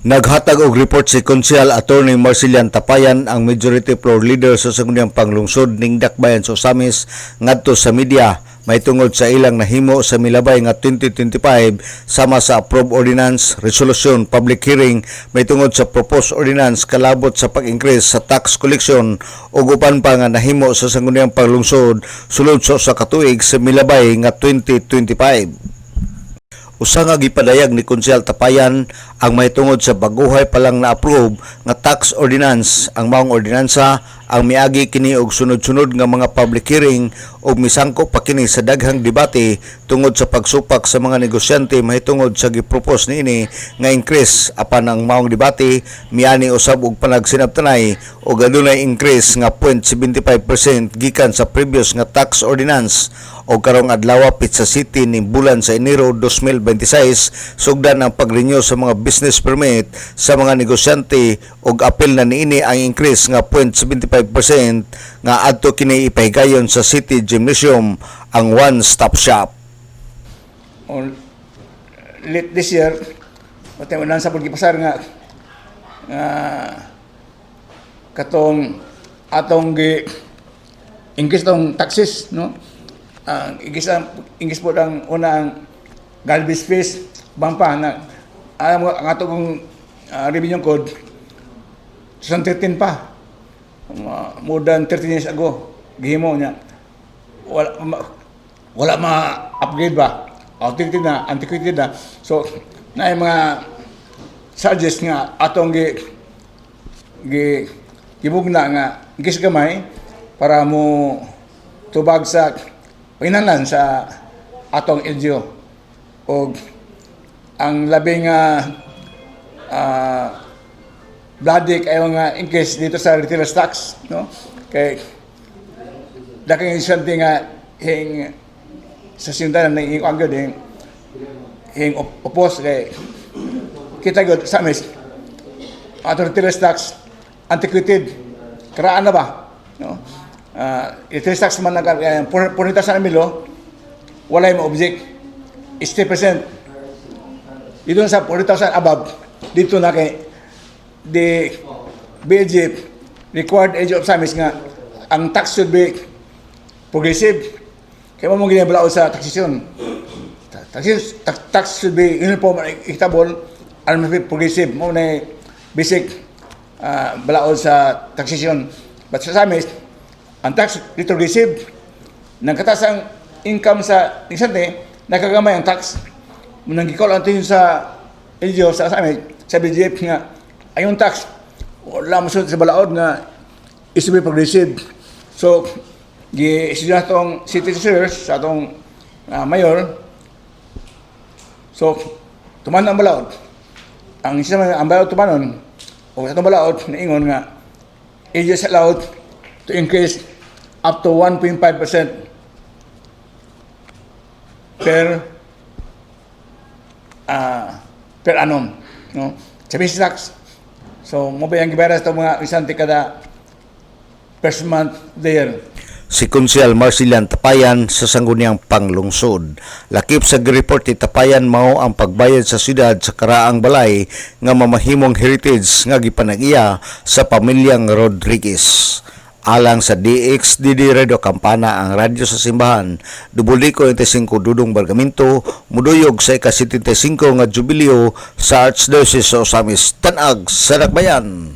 Naghatag og report si Konsyal Attorney Marcelian Tapayan, ang majority floor leader sa sangguniang panglungsod ning Dakbayan sa Osamis ngadto sa media may tungod sa ilang nahimo sa milabay nga 2025 sama sa approved ordinance, resolution, public hearing may tungod sa proposed ordinance kalabot sa pag-increase sa tax collection ug uban pa nga nahimo sa sangguniang panglungsod sulod sa katuig sa milabay nga 2025. Usa nga gipadayag ni Konsyal Tapayan ang may tungod sa baguhay pa lang na-approve nga tax ordinance. Ang maong ordinansa ang miagi kini og sunod-sunod nga mga public hearing ug misangko pa kini sa daghang debate tungod sa pagsupak sa mga negosyante mahitungod sa gipropose niini nga increase. Apan ang maong debate miani usab og panagsinabtanay og adunay increase nga 0.75% gikan sa previous nga tax ordinance o karong adlaw Pizza City ning bulan sa Enero 2026 sugdan ang pag-renew sa mga business permit sa mga negosyante ug apil na niini ang increase nga 0.75% nga adto kini ipahigayon sa City Gymnasium ang one-stop shop. Late this year, pati mo sa pagkipasar nga katong atong increase tong taxes, no? Ingis po ang unang Galvez fees, bampa na ang atong revenue code 2013 pa, more than 13 years ago gihimo niya, wala ma-upgrade ba, outdated na, antiquated na. So na mga charges nga atong gibugna nga gis gamay para mo tubag sa pinanan sa atong LGU. O ang labing bloody kayo nga increase dito sa retailers tax, no? Kay daking isyante nga hing sa sindahan na hing agad hing opos kay kita gud sa mes atong retailers tax antiquated karaan na ba, no? Retailers tax man punita sa Milo wala yung object 60% dito sa 40,000 above dito na kay the BG required age of service nga ang tax should be progressive kaya mo ginabalaw sa taxation. Tax should be uniform and equitable and progressive mo na basic balaod sa taxation. But sa service ang tax retrogressive nagkataas ang income sa isante nakagamay ang tax nang gikol antin sa LGU sa amin sa BGF nga ayong tax wala masunod sa balaod nga is be progressive. So gi-isudya tong city treasurers sa atong mayor, so tuman ang balaod ang isa man ang balaod tumanon o sa atong balaod naingon nga it is allowed to increase up to 1.5% per annum, no? Sa business tax. So mo ba yung gibayad sa mga isante kada first month there. Si Konsyal Marcelian Tapayan sa sangguniang panglungsod. Lakip sa report ni Tapayan mao ang pagbayad sa syudad sa karaang balay nga mamahimong heritage nga gipanag-iya sa pamilyang Rodriguez. Alang sa DXDD Radio Campana, ang radyo sa simbahan, Dubulico 25 Dudong Bargamento, muduyog sa ika-75 nga jubileo sa Archdiocese sa Osamis, Tanag, sa Dakbayan.